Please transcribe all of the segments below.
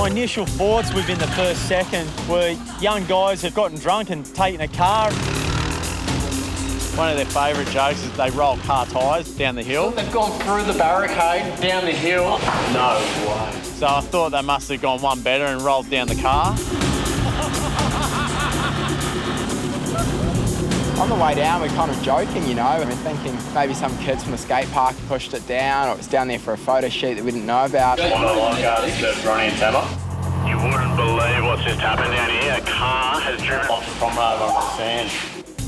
My initial thoughts within the first second were young guys have gotten drunk and taken a car. One of their favourite jokes is they roll car tyres down the hill. They've gone through the barricade, down the hill. No way. So I thought they must have gone one better and rolled down the car. On the way down, we're kind of joking, you know. We're thinking maybe some kids from the skate park pushed it down, or it was down there for a photo shoot that we didn't know about. One of the lifeguards said Ronnie and Tammer. You wouldn't believe what's just happened down here. A car has driven off the promenade on the sand.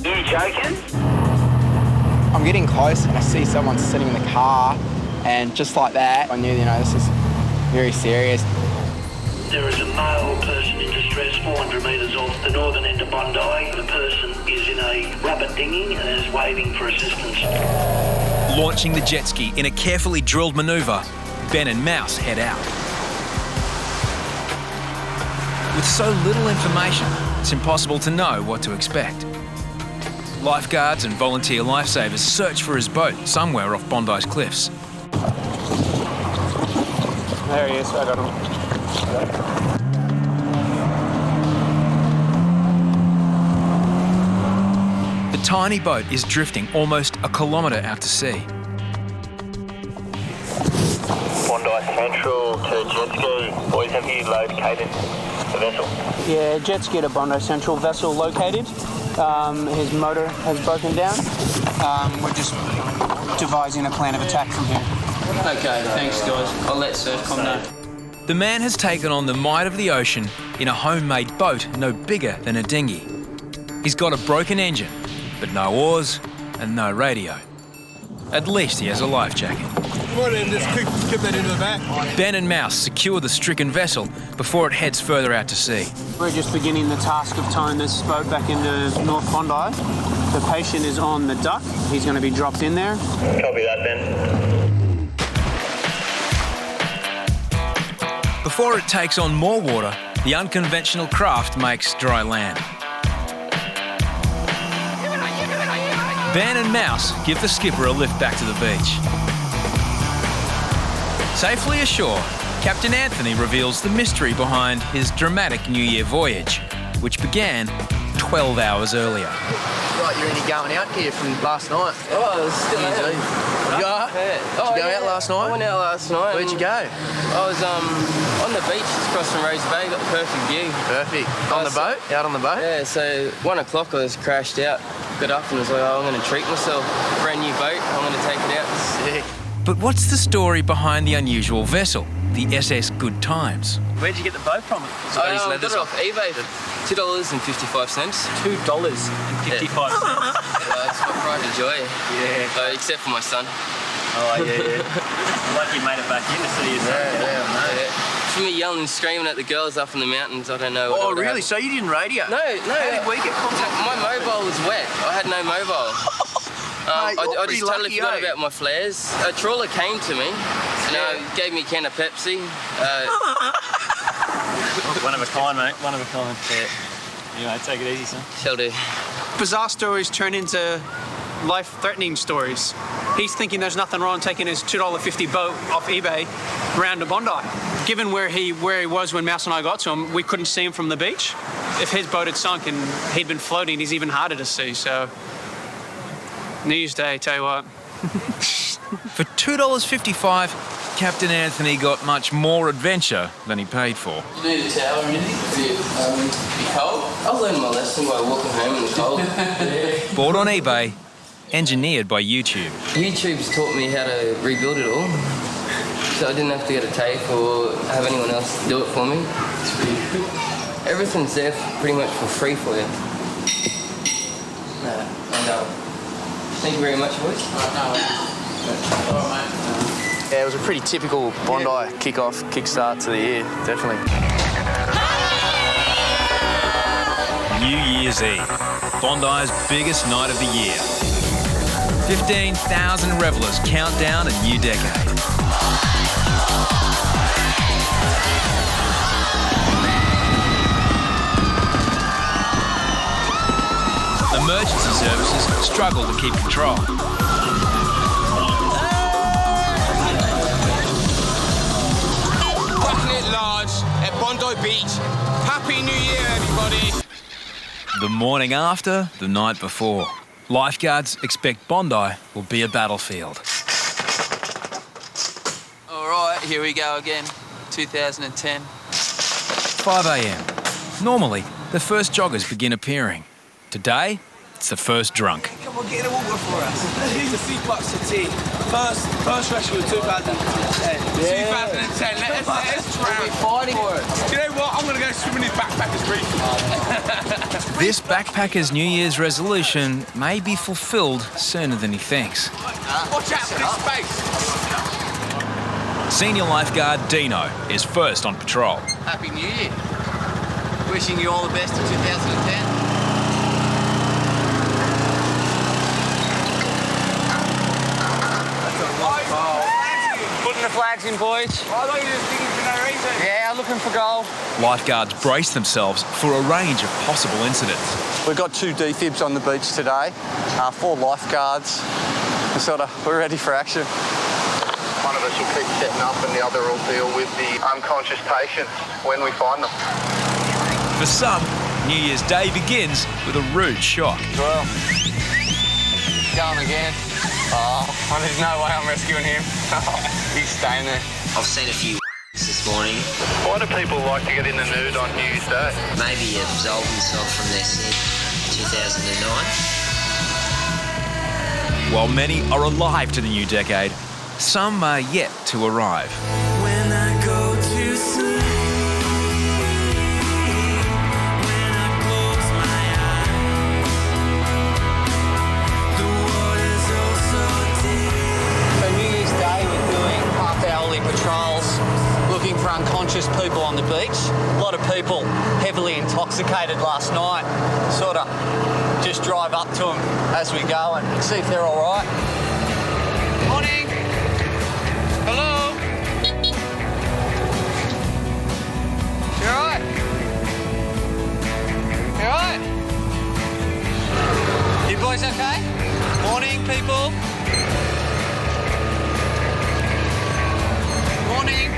Are you joking? I'm getting close and I see someone sitting in the car, and just like that, I knew, you know, this is very serious. There is a male person in distress 400 metres off the northern end of Bondi. The person is in a rubber dinghy and is waving for assistance. Launching the jet ski in a carefully drilled manoeuvre, Ben and Mouse head out. With so little information, it's impossible to know what to expect. Lifeguards and volunteer lifesavers search for his boat somewhere off Bondi's cliffs. There he is, I got him. The tiny boat is drifting almost a kilometre out to sea. Bondi Central to jet ski. Boys, have you located the vessel? Yeah, jet ski to Bondi Central, vessel located. His motor has broken down. We're just devising a plan of attack from here. Okay, thanks guys. I'll let Surfcom know. The man has taken on the might of the ocean in a homemade boat no bigger than a dinghy. He's got a broken engine, but no oars and no radio. At least he has a life jacket. Well then, just keep that into the back. Ben and Mouse secure the stricken vessel before it heads further out to sea. We're just beginning the task of towing this boat back into North Bondi. The patient is on the dock. He's going to be dropped in there. Copy that, Ben. Before it takes on more water, the unconventional craft makes dry land. Ben and Mouse give the skipper a lift back to the beach. Safely ashore, Captain Anthony reveals the mystery behind his dramatic New Year voyage, which began 12 hours earlier. Right, you're only going out here from last night. Oh, it's still out. You go out? Yeah. Did you go out last night? I went out last night. Where'd you go? I was on the beach just across from Reidy Bay, got the perfect view. Perfect. On the boat? Out on the boat? Yeah, so 1 o'clock I was crashed out, got up and was like, oh, I'm going to treat myself. Brand new boat, I'm going to take it out. Sick. But what's the story behind the unusual vessel, the SS Good Times? Where'd you get the boat from? I got it off eBay for $2.55. $2.55. It's my pride and joy. Yeah. Except for my son. Oh, yeah. Lucky you made it back in to see your son. Yeah. For me yelling and screaming at the girls up in the mountains, I don't know what Oh, really? So you didn't radio? No. How did we get contact? My mobile was wet. I had no mobile. Mate, I just totally lucky, forgot about my flares. A trawler came to me and gave me a can of Pepsi. One of a kind, mate. One of a kind. Yeah. Anyway, take it easy, son. Shall do. Bizarre stories turn into life-threatening stories. He's thinking there's nothing wrong taking his $2.50 boat off eBay round to Bondi. Given where he was when Mouse and I got to him, we couldn't see him from the beach. If his boat had sunk and he'd been floating, he's even harder to see, so... New Year's Day, tell you what. For $2.55, Captain Anthony got much more adventure than he paid for. You need a towel or anything? Be cold? I learned my lesson by walking home in the cold. Bought on eBay, engineered by YouTube. YouTube's taught me how to rebuild it all. So I didn't have to get a tape or have anyone else do it for me. Everything's there pretty much for free for you. Thank you very much, boys. Yeah, it was a pretty typical Bondi kickstart to the year, definitely. New Year's Eve, Bondi's biggest night of the year. 15,000 revellers count down a new decade. Emergency services struggle to keep control. Cracking it large at Bondi Beach. Happy New Year, everybody. The morning after, the night before. Lifeguards expect Bondi will be a battlefield. All right, here we go again. 2010. 5 a.m. Normally, the first joggers begin appearing. Today, it's the first drunk. Come on, get in the water for us. Here's a few bucks of tea. First rescue in 2010. Yeah. 2010. Let's try. We're fighting for it. Do you know what? I'm going to go swim in his backpackers reef. This backpacker's New Year's resolution may be fulfilled sooner than he thinks. Watch out for this space. Senior lifeguard Deano is first on patrol. Happy New Year. Wishing you all the best in 2010. Putting the flags in, boys. I thought you were just thinking for no reason. Yeah, looking for goal. Lifeguards brace themselves for a range of possible incidents. We've got 2 thieves on the beach today, 4 lifeguards. We're ready for action. One of us will keep setting up and the other will deal with the unconscious patient when we find them. For some, New Year's Day begins with a rude shock. Well, going again. Oh, there's no way I'm rescuing him. He's staying there. I've seen a few this morning. Why do people like to get in the nude on New Year's Day? Maybe absolve themselves from their sin. 2009. While many are alive to the new decade, some are yet to arrive. When I go to sleep, when I close my eyes, the water's oh so deep. So New Year's Day, we're doing half-hourly patrols, looking for unconscious people on the beach. A lot of people heavily intoxicated last night. Sort of just drive up to them as we go and see if they're all right. Morning. Hello. You all right? You all right? You boys okay? Morning, people. Morning.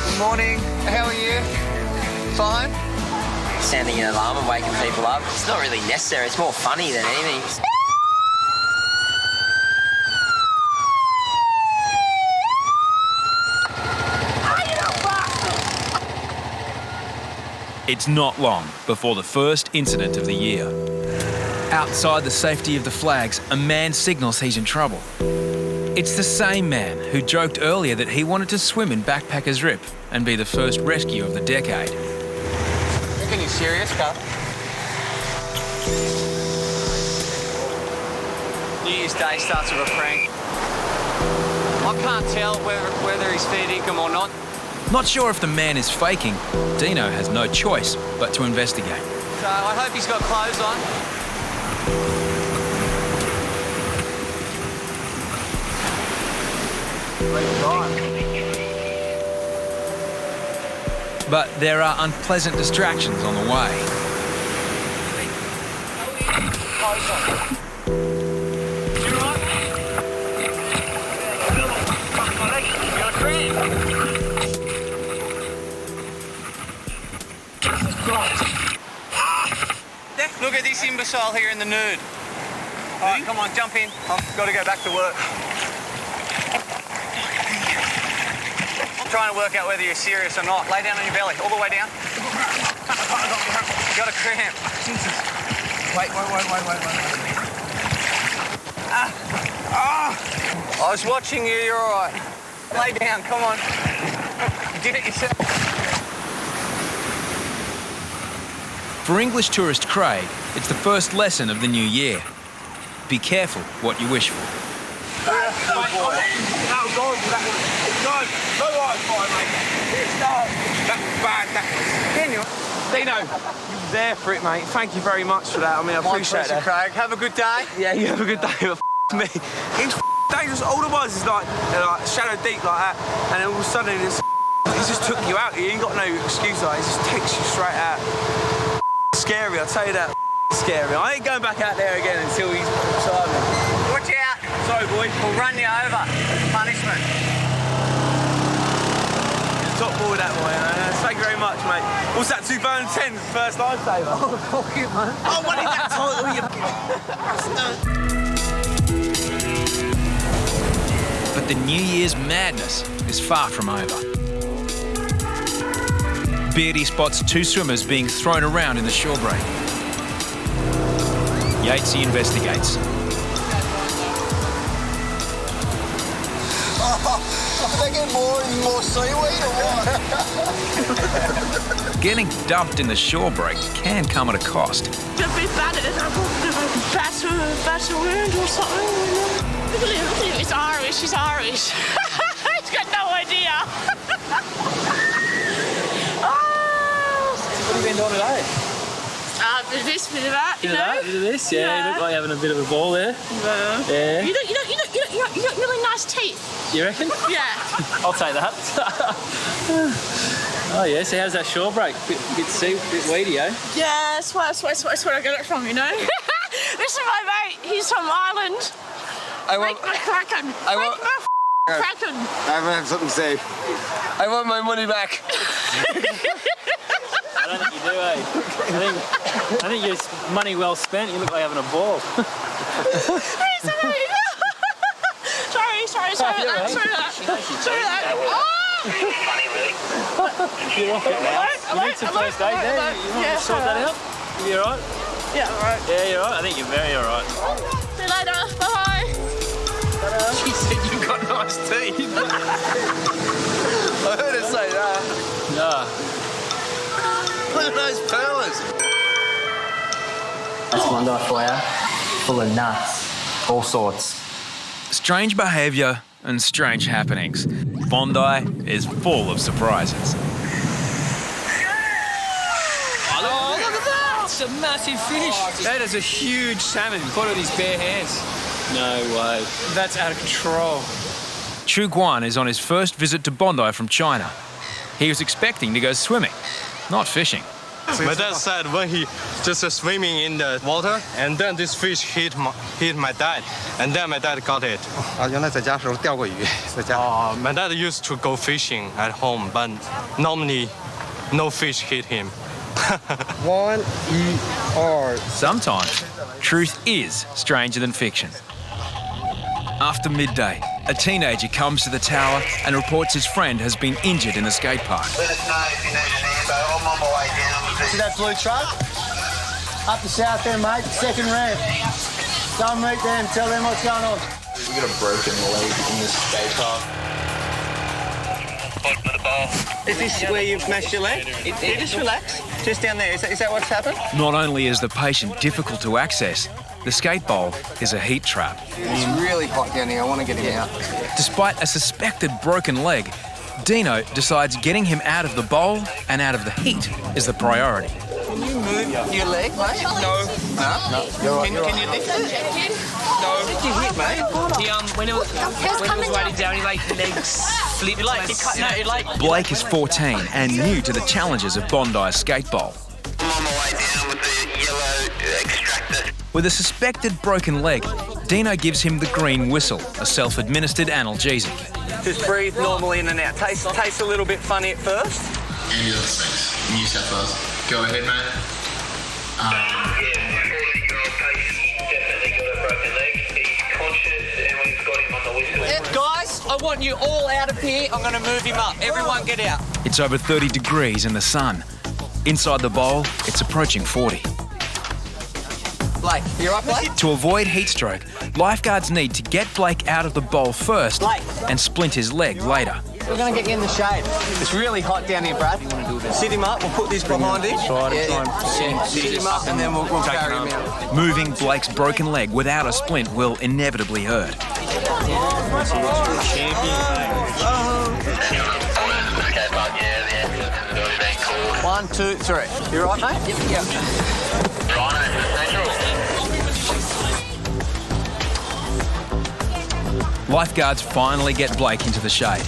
Good morning. How are you? Fine? Sounding an alarm and waking people up. It's not really necessary. It's more funny than anything. It's not long before the first incident of the year. Outside the safety of the flags, a man signals he's in trouble. It's the same man who joked earlier that he wanted to swim in Backpacker's Rip and be the first rescue of the decade. Reckon he's serious, Carl? New Year's Day starts with a prank. I can't tell whether he's fair dinkum or not. Not sure if the man is faking. Deano has no choice but to investigate. So I hope he's got clothes on. But there are unpleasant distractions on the way. Look at this imbecile here in the nude. All right, come on, jump in. I've got to go back to work. I'm trying to work out whether you're serious or not. Lay down on your belly, all the way down. You got a cramp. Jesus. Wait. I was watching you, you're all right. Lay down, come on. You did it yourself. For English tourist Craig, it's the first lesson of the new year. Be careful what you wish for. Deano, you were there for it, mate. Thank you very much for that. I mean, I appreciate that. Craig. Have a good day. Yeah, you have a good day, but me. It's dangerous. All it was is like shadow deep like that, and then all of a sudden he just took you out. You ain't got no excuse like it. He just takes you straight out. Scary, I'll tell you that. Scary. I ain't going back out there again until he's beside me. Watch out. Sorry, boy. We'll run you over. Punishment. top board that boy, man. Thank you very much, mate. What's that, 2010 first lifesaver? Oh, fuck it, man. I wanted that title, you But the New Year's madness is far from over. Beardy spots two swimmers being thrown around in the shore break. Yatesy investigates. Are they getting more seaweed or what? Getting dumped in the shore break can come at a cost. Could be bad at batter wound or something. Look at him, he's Irish, he's Irish. He's got no idea. What have you been doing today? Bit of this, bit of that, you know. Bit of this, yeah. You look like you're having a bit of a ball there. Yeah. You got really nice teeth. You reckon? Yeah. I'll take that. Oh yeah, so how's that shore break? Bit weedy, eh? Yeah, that's where I got it from, you know. This is my mate, he's from Ireland. Make my kraken. Kraken. I have something to say. I want my money back. I don't think you do, eh? I think your money well spent. You look like having a ball. Sorry about that. You want it now? You need some first aid there? You want to sort that out? You alright? Yeah, alright. Yeah, you're alright? I think you're very alright. See you later. Bye. She said you've got nice teeth. I heard her say that. No. Look at those pearlers. That's Bondi for you. Full of nuts. All sorts. Strange behaviour and strange happenings. Bondi is full of surprises. Oh, look at that! It's a massive fish. That is a huge salmon. Caught with his bare hands. No way. That's out of control. Chu Guan is on his first visit to Bondi from China. He was expecting to go swimming, not fishing. My dad said when he just swimming in the water, and then this fish hit my dad, and then my dad got it. My dad used to go fishing at home, but normally no fish hit him. Sometimes truth is stranger than fiction. After midday, a teenager comes to the tower and reports his friend has been injured in the skate park. Let us know if you need any info. I'm on my way down. See that blue truck? Up the south there, mate. Second ramp. Go and meet them. Tell them what's going on. We got a broken leg in this skate park. Is this where you've smashed your leg? Yeah, just relax. Just down there. Is that what's happened? Not only is the patient difficult to access, the skate bowl is a heat trap. It's really hot down here. I want to get him out. Despite a suspected broken leg, Deano decides getting him out of the bowl and out of the heat is the priority. Can you move your leg, mate? No. No. Can you lift it? No. What did you hit, mate? When he was waiting down, he legs flipped. Blake is 14 and new to the challenges of Bondi's skate bowl. I'm on my way down with the yellow extractor. With a suspected broken leg, Deano gives him the green whistle, a self-administered analgesic. Just breathe normally in and out. Tastes a little bit funny at first. New South Wales. Go ahead, mate. Guys, I want you all out of here. I'm going to move him up. Everyone get out. It's over 30 degrees in the sun. Inside the bowl, it's approaching 40. Blake, you all right, Blake? To avoid heat stroke, lifeguards need to get Blake out of the bowl first and splint his leg later. We're going to get you in the shade. It's really hot down here, Brad. Sit him up. We'll put this behind him. Sit him up and then we'll carry him out. Moving Blake's broken leg without a splint will inevitably hurt. One, two, three. You all right, mate? Yep. Lifeguards finally get Blake into the shade.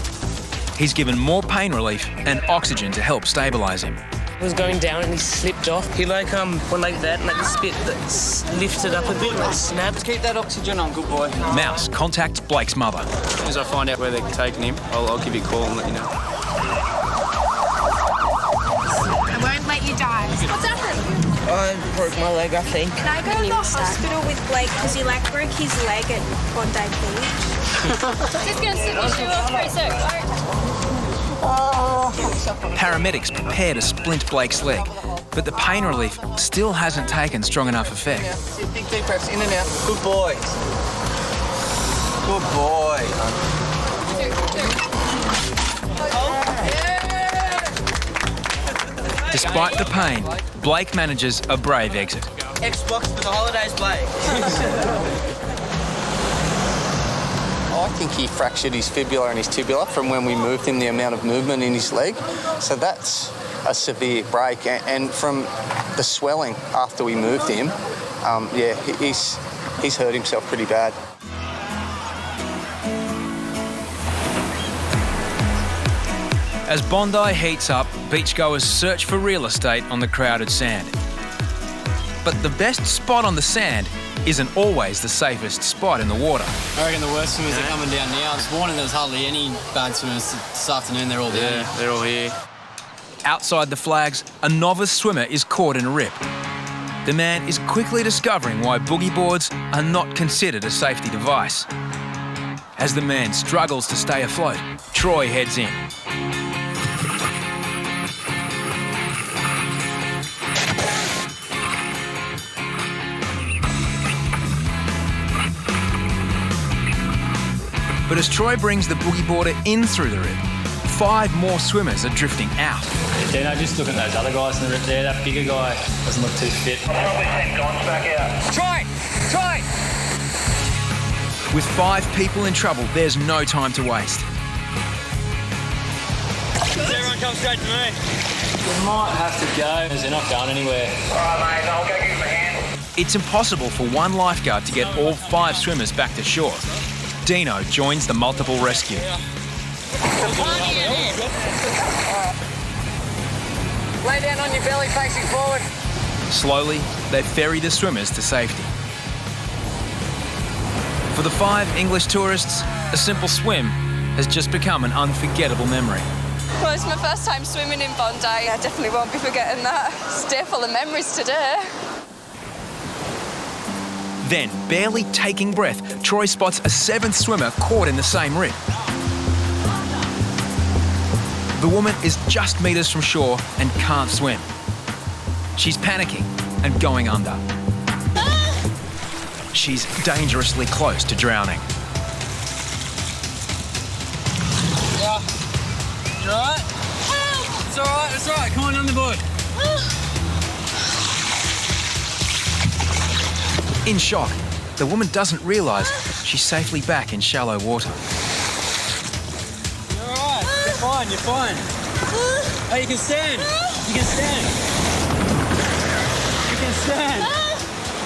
He's given more pain relief and oxygen to help stabilise him. He was going down and he slipped off. He went like that, and the spit that lifted up a bit, like snapped. Keep that oxygen on, good boy. Mouse contacts Blake's mother. As soon as I find out where they're taking him, I'll give you a call and let you know. you died. What's happened? I broke my leg, I think. Can I go to the hospital with Blake because he broke his leg at Bondi Beach? Just gonna slip your shoe off pretty soon. Paramedics prepare to splint Blake's leg, but the pain relief still hasn't taken strong enough effect. Big deep breaths in and out. Good boy. Good boy. Despite the pain, Blake manages a brave exit. Xbox for the holidays, Blake. I think he fractured his fibula and his tibula from when we moved him, the amount of movement in his leg. So that's a severe break. And from the swelling after we moved him, he's hurt himself pretty bad. As Bondi heats up, beachgoers search for real estate on the crowded sand. But the best spot on the sand isn't always the safest spot in the water. I reckon the worst swimmers are coming down now. This morning there was hardly any bad swimmers. This afternoon they're all there. Yeah, they're all here. Outside the flags, a novice swimmer is caught in a rip. The man is quickly discovering why boogie boards are not considered a safety device. As the man struggles to stay afloat, Troy heads in. But as Troy brings the boogie boarder in through the rip, 5 more swimmers are drifting out. Dano, just look at those other guys in the rip there. That bigger guy doesn't look too fit. Troy! Troy! With 5 people in trouble, there's no time to waste. Everyone come straight to me. We might have to go, because they're not going anywhere. All right, mate, I'll go give him a hand. It's impossible for one lifeguard to get all 5 swimmers back to shore. Deano joins the multiple rescue. Lay down on your belly facing forward. Slowly, they ferry the swimmers to safety. For the 5 English tourists, a simple swim has just become an unforgettable memory. Well, it's my first time swimming in Bondi. I definitely won't be forgetting that. It's a day full of memories today. Then, barely taking breath, Troy spots a 7th swimmer caught in the same rip. The woman is just meters from shore and can't swim. She's panicking and going under. She's dangerously close to drowning. Yeah. You all right? It's all right, it's all right. Come on the board. In shock, the woman doesn't realise she's safely back in shallow water. You're all right. You're fine, you're fine. Hey, you can stand. You can stand. You can stand.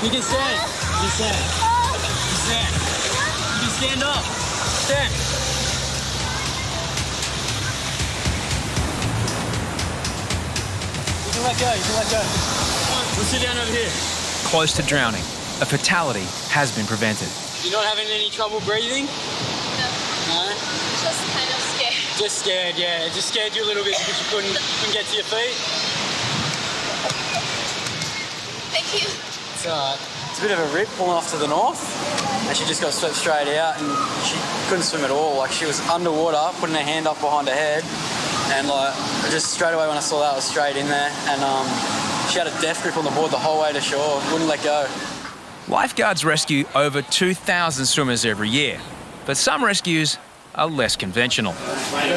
You can stand. You can stand. You can stand. You can stand up. Stand. You can let go, you can let go. We'll sit down over here. Close to drowning, a fatality has been prevented. You're not having any trouble breathing? No. Just kind of scared. Just scared, yeah. It just scared you a little bit because you couldn't get to your feet. Thank you. It's all right. It's a bit of a rip pulling off to the north, and she just got swept straight out, and she couldn't swim at all. Like, she was underwater, putting her hand up behind her head, and like just straight away when I saw that, I was straight in there, and she had a death grip on the board the whole way to shore, wouldn't let go. Lifeguards rescue over 2,000 swimmers every year, but some rescues are less conventional. I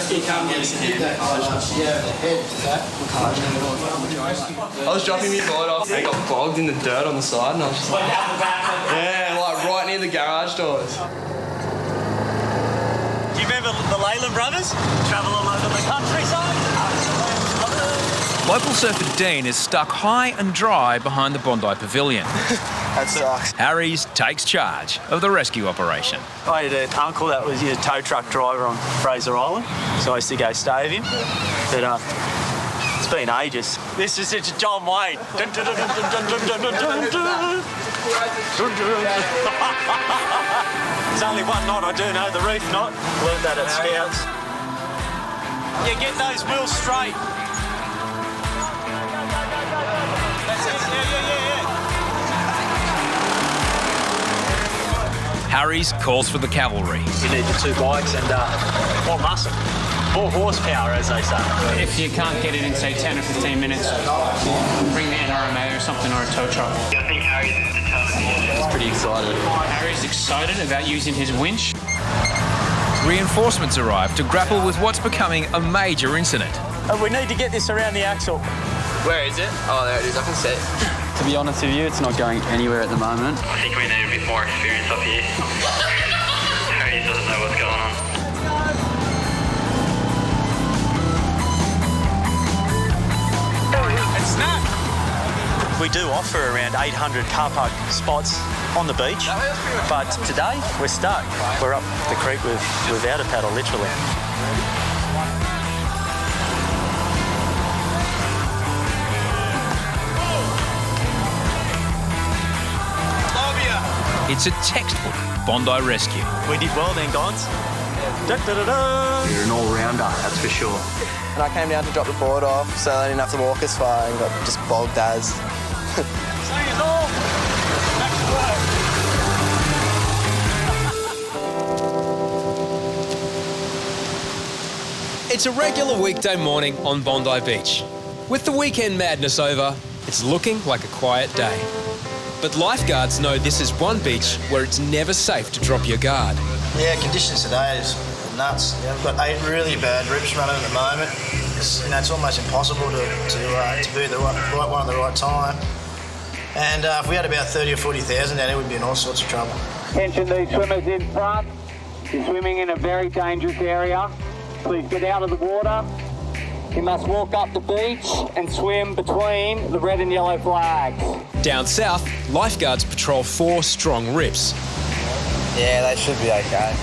was dropping my board off and got bogged in the dirt on the side, and I was just like, yeah, like right near the garage doors. Do you remember the Leyland brothers? Travel all over the countryside? Local surfer Dean is stuck high and dry behind the Bondi Pavilion. That sucks. Harries takes charge of the rescue operation. I had an uncle that was a tow truck driver on Fraser Island, so I used to go stay with him. But it's been ages. This is such a John Wayne. There's only one knot I do know, the reef knot. Learned that at Scouts. Yeah, get those wheels straight. Harries calls for the cavalry. You need your 2 bikes and more muscle. More horsepower, as they say. If you can't get it in, say, 10 or 15 minutes, bring the NRMA or something, or a tow truck. I think Harry's is determined. He's pretty excited. Harry's excited about using his winch. Reinforcements arrive to grapple with what's becoming a major incident. We need to get this around the axle. Where is it? Oh, there it is. I can see it. To be honest with you, it's not going anywhere at the moment. I think we need a bit more experience up here. Harry doesn't know what's going on. It's snapped. We do offer around 800 car park spots on the beach, but today we're stuck. We're up the creek without a paddle, literally. It's a textbook Bondi Rescue. We did well then, guys. Da-da-da-da. You're an all-rounder, that's for sure. And I came down to drop the board off, so I didn't have to walk as far and got just bogged as. It's a regular weekday morning on Bondi Beach. With the weekend madness over, it's looking like a quiet day. But lifeguards know this is one beach where it's never safe to drop your guard. Yeah, conditions today is nuts. Yeah, we've got 8 really bad rips running at the moment. It's almost impossible to be at the right one at the right time. And if we had about 30 or 40,000 down here, we'd be in all sorts of trouble. Attention these swimmers in front. You're swimming in a very dangerous area. Please get out of the water. You must walk up the beach and swim between the red and yellow flags. Down south, lifeguards patrol 4 strong rips. Yeah, they should be okay.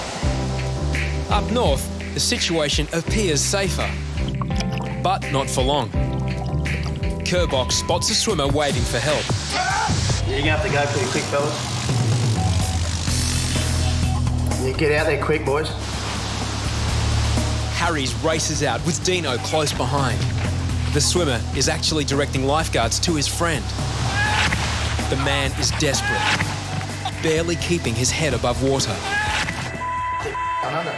Up north, the situation appears safer, but not for long. Kerbox spots a swimmer waving for help. You're going to have to go pretty quick, fellas. You get out there quick, boys. Harries races out with Deano close behind. The swimmer is actually directing lifeguards to his friend. The man is desperate, barely keeping his head above water. Going under.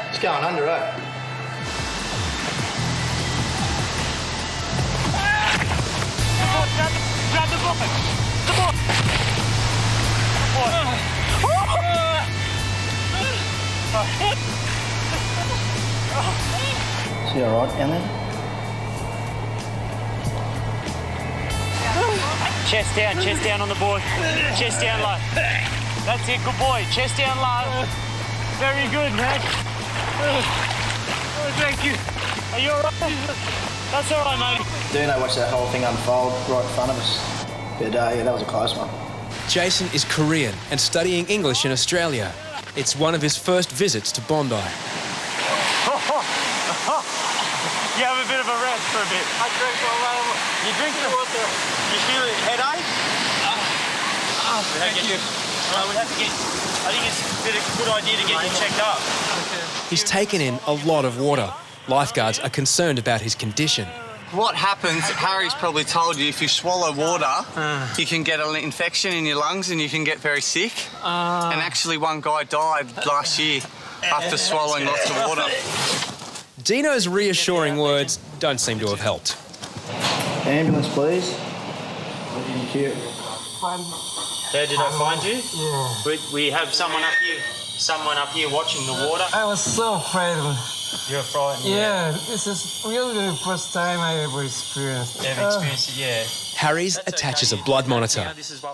It's going under, eh? Grab the board. Is he all right down there? Chest down on the board. Chest down low. That's it, good boy. Chest down low. Very good, man. Oh, thank you. Are you all right? That's all right, mate. Deano watched that whole thing unfold right in front of us. But yeah, that was a close one. Jason is Korean and studying English in Australia. It's one of his first visits to Bondi. You have a bit of a rest for a bit. I drink a lot of... You drink the water. You feel a headache? Thank you. We have to get... I think it's a good idea to get you checked up. He's taken in a lot of water. Lifeguards are concerned about his condition. What happens, Harry's probably told you, if you swallow water, you can get an infection in your lungs and you can get very sick. And actually one guy died last year after swallowing lots of water. Deano's reassuring words don't seem to have helped. Ambulance, please. Thank you. Dad, did I find you? Yeah. We have someone up here watching the water. I was so afraid. You're frightened? Yeah, this is really the first time I ever experienced it. Ever experienced it, yeah. Harries attaches a blood monitor.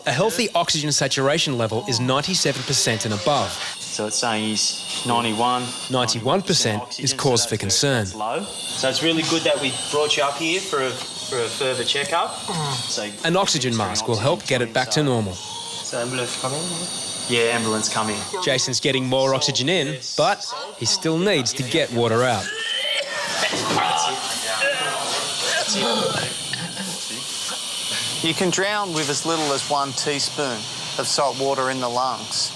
A healthy oxygen saturation level is 97% and above. So it's saying he's 91. 91% is cause for concern. Low. So it's really good that we brought you up here for a further checkup. So An oxygen mask will help get it back to normal. So ambulance coming? Yeah, ambulance coming. Jason's getting more oxygen in, but he still needs to get water out. You can drown with as little as 1 teaspoon of salt water in the lungs.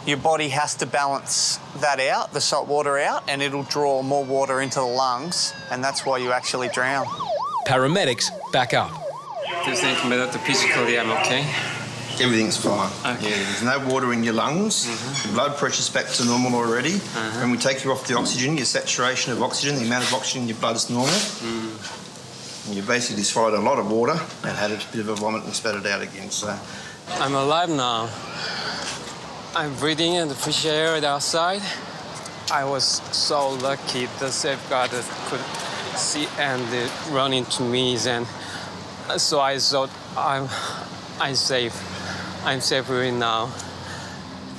Your body has to balance that out, the salt water out, and it'll draw more water into the lungs, and that's why you actually drown. Paramedics back up. Physically, I'm okay. Everything's fine. Okay. Yeah, there's no water in your lungs. Your blood pressure's back to normal already. When we take you off the oxygen, your saturation of oxygen, the amount of oxygen in your blood is normal. And you basically swallowed a lot of water and had a bit of a vomit and spat it out again. So I'm alive now. I'm breathing in the fresh air outside. I was so lucky the safeguard could see and run into me, and so I thought I'm safe. I'm safe right now.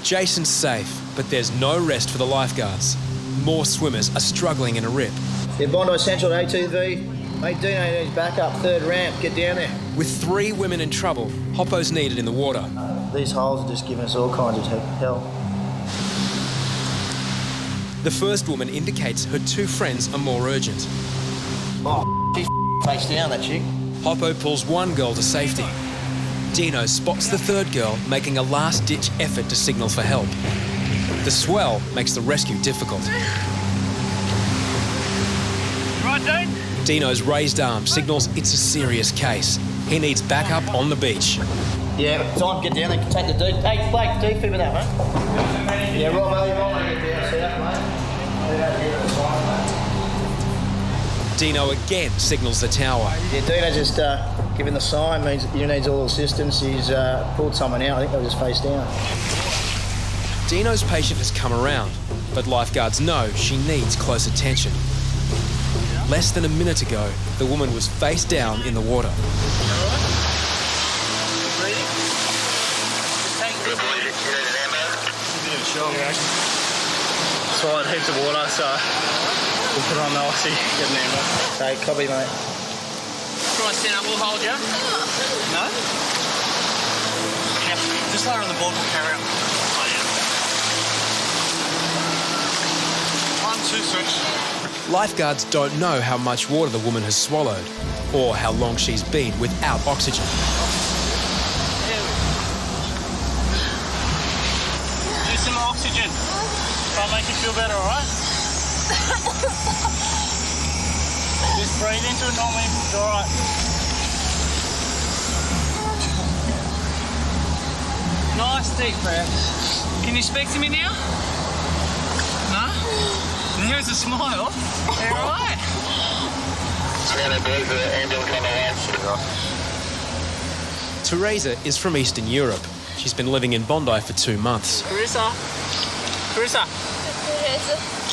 Jason's safe, but there's no rest for the lifeguards. More swimmers are struggling in a rip. Yeah, Bondi Central ATV. Mate, Deano needs backup, third ramp, get down there. With 3 women in trouble, Hoppo's needed in the water. These holes are just giving us all kinds of hell. The first woman indicates her 2 friends are more urgent. Oh, she's face down, that chick. Hoppo pulls 1 girl to safety. Deano spots the 3rd girl making a last-ditch effort to signal for help. The swell makes the rescue difficult. Right, Dean? Deano's raised arm signals it's a serious case. He needs backup on the beach. Yeah, time to get down there, take the deep. Hey, Blake, deep feed with that, mate. Yeah, Rob, get down south, mate. Deano again signals the tower. Yeah, Deano just giving the sign, means he needs all assistance. He's pulled someone out. I think they were just face down. Deano's patient has come around, but lifeguards know she needs close attention. Less than a minute ago, the woman was face down in the water. Swallowed heaps of water, so we'll put on the oxy, get an ambulance. Hey, copy, mate. Try and stand up, we'll hold you. No? Yeah, just lay her on the board, we'll carry her. Oh, yeah. 1, 2, 3. Lifeguards don't know how much water the woman has swallowed or how long she's been without oxygen. Do some oxygen. Try and make you feel better, all right? Just breathe into it normally. It's all right. Nice deep breath. Can you speak to me now? No? There's a smile. You're all right. Teresa is from Eastern Europe. She's been living in Bondi for 2 months. Carissa.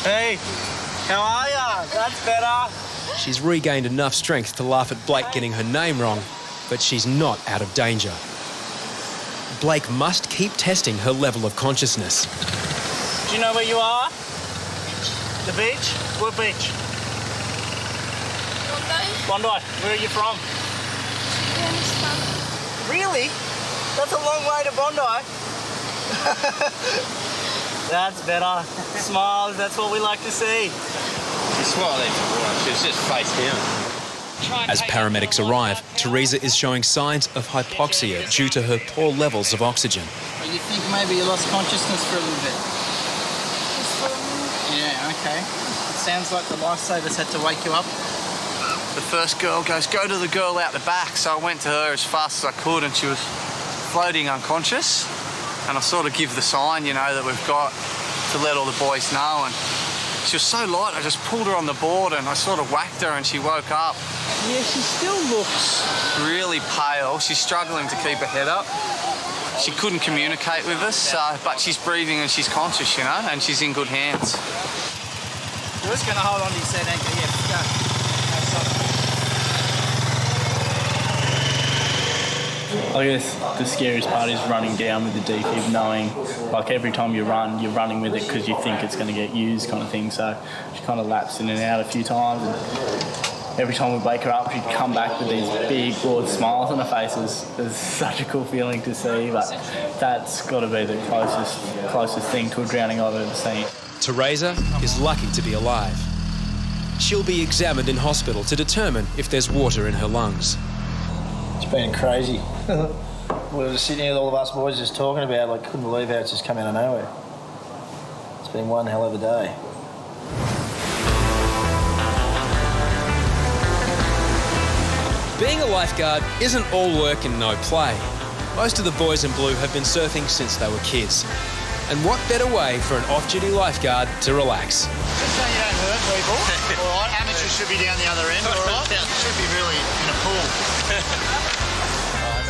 Hey, how are ya? That's better. She's regained enough strength to laugh at Blake getting her name wrong, but she's not out of danger. Blake must keep testing her level of consciousness. Do you know where you are? The beach? What beach? Bondi. Where are you from? Really? That's a long way to Bondi. That's better. Smiles, that's what we like to see. she swallowed heaps of water. She was just face down. As paramedics arrive, Teresa is showing signs of hypoxia due to her poor levels of oxygen. You think maybe you lost consciousness for a little bit? Yeah, okay. It sounds like the lifesavers had to wake you up. The first girl goes, go to the girl out the back. So I went to her as fast as I could and she was floating unconscious. And I sort of give the sign, you know, that we've got to let all the boys know. And she was so light, I just pulled her on the board and I sort of whacked her and she woke up. Yeah, she still looks really pale. She's struggling to keep her head up. She couldn't communicate with us, but she's breathing and she's conscious, you know, and she's in good hands. You're just going to hold on to your seat anchor. Yeah, go. I guess the scariest part is running down with the defib, knowing, like, every time you run, you're running with it because you think it's going to get used kind of thing. So she kind of lapsed in and out a few times. And every time we wake her up, she'd come back with these big, broad smiles on her faces. It's such a cool feeling to see, but that's got to be the closest thing to a drowning I've ever seen. Teresa is lucky to be alive. She'll be examined in hospital to determine if there's water in her lungs. It's been crazy. We were sitting here with all of us boys just talking about it, like, couldn't believe how it's just come out of nowhere. It's been one hell of a day. Being a lifeguard isn't all work and no play. Most of the boys in blue have been surfing since they were kids. And what better way for an off-duty lifeguard to relax? Just so you don't hurt people. All right, amateurs should be down the other end, all right? Should be really in a pool.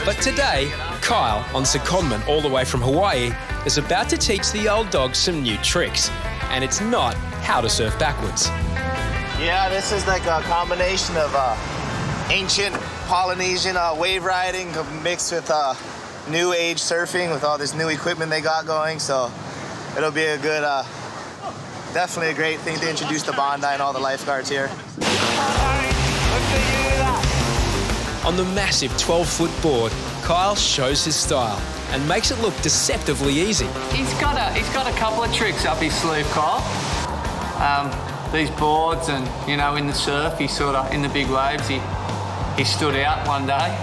But today, Kyle, on secondment all the way from Hawaii, is about to teach the old dog some new tricks. And it's not how to surf backwards. Yeah, this is like a combination of ancient Polynesian wave riding mixed with new age surfing with all this new equipment they got going. So it'll be a good, definitely a great thing to introduce to Bondi and all the lifeguards here. On the massive 12-foot board, Kyle shows his style and makes it look deceptively easy. He's got a couple of tricks up his sleeve, Kyle. These boards and, you know, in the surf, he sort of, in the big waves, he stood out one day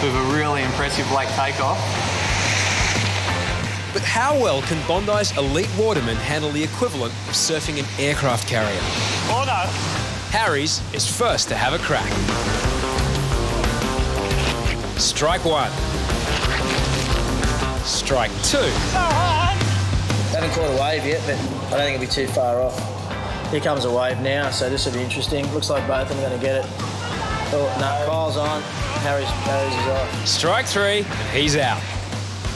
with a really impressive lake takeoff. But how well can Bondi's elite watermen handle the equivalent of surfing an aircraft carrier? Oh no! Harries is first to have a crack. Strike one. Strike two. Haven't caught a wave yet, but I don't think it'll be too far off. Here comes a wave now, so this will be interesting. Looks like both of them are going to get it. Oh, no, Kyle's on. Harry's is off. Strike three, and he's out.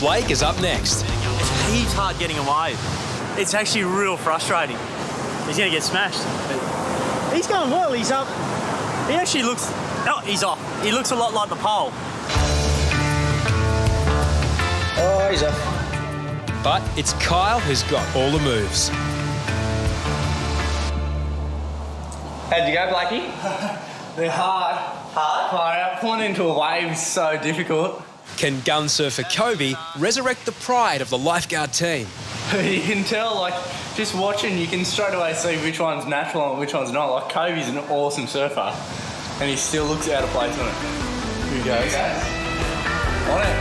Blake is up next. It's heaps hard getting away. It's actually real frustrating. He's going to get smashed. But he's going well. He's up. He actually looks... Oh, he's off. He looks a lot like the pole. Oh, he's off. But it's Kyle who's got all the moves. How'd you go, Blakey? They're hard. Hard? Pulling into a wave is so difficult. Can gun surfer Kobe resurrect the pride of the lifeguard team? You can tell, like, just watching, you can straight away see which one's natural and which one's not. Like, Kobe's an awesome surfer, and he still looks out of place on it. Here he goes. On it.